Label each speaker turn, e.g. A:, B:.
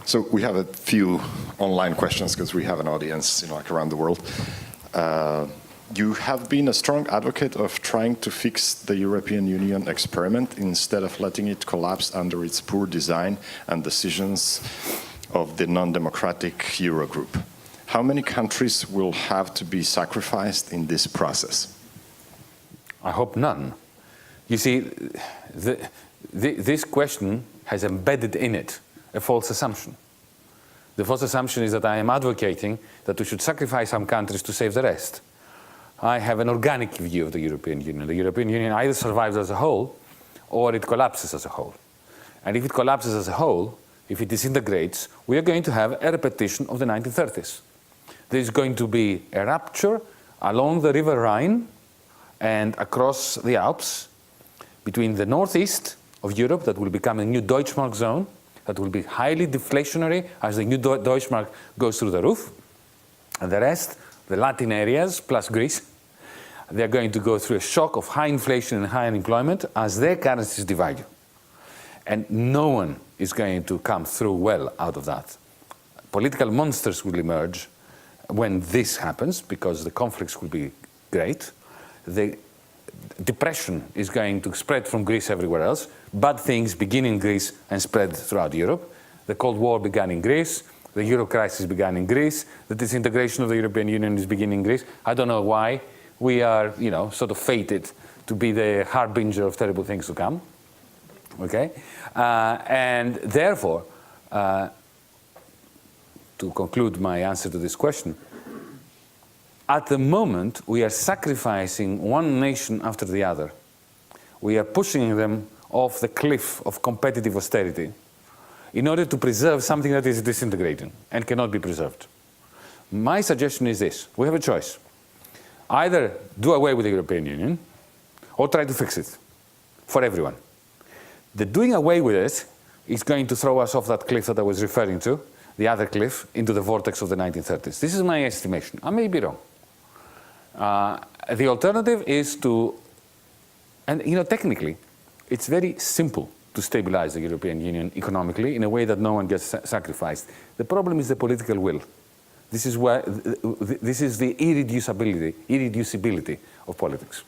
A: So we have a few online questions because we have an audience, like around the world. You have been a strong advocate of trying to fix the European Union experiment instead of letting it collapse under its poor design and decisions of the non-democratic Eurogroup. How many countries will have to be sacrificed in this process?
B: I hope none. You see, this question has embedded in it a false assumption. The false assumption is that I am advocating that we should sacrifice some countries to save the rest. I have an organic view of the European Union. The European Union either survives as a whole or it collapses as a whole. And if it collapses as a whole, if it disintegrates, we are going to have a repetition of the 1930s. There is going to be a rupture along the River Rhine and across the Alps between the northeast of Europe, that will become a new Deutschmark zone, that will be highly deflationary as the new Deutschmark goes through the roof, and the rest, the Latin areas plus Greece, they're going to go through a shock of high inflation and high unemployment as their currencies devalue. And no one is going to come through well out of that. Political monsters will emerge when this happens, because the conflicts will be great. The depression is going to spread from Greece everywhere else. Bad things begin in Greece and spread throughout Europe. The Cold War began in Greece. The Euro crisis began in Greece. The disintegration of the European Union is beginning in Greece. I don't know why. We are, sort of fated to be the harbinger of terrible things to come. Okay? And therefore, to conclude my answer to this question, at the moment, we are sacrificing one nation after the other. We are pushing them off the cliff of competitive austerity in order to preserve something that is disintegrating and cannot be preserved. My suggestion is this. We have a choice. Either do away with the European Union or try to fix it for everyone. The doing away with it is going to throw us off that cliff that I was referring to, the other cliff, into the vortex of the 1930s. This is my estimation. I may be wrong. The alternative is to, and technically, it's very simple to stabilize the European Union economically in a way that no one gets sacrificed. The problem is the political will. This is the irreducibility of politics.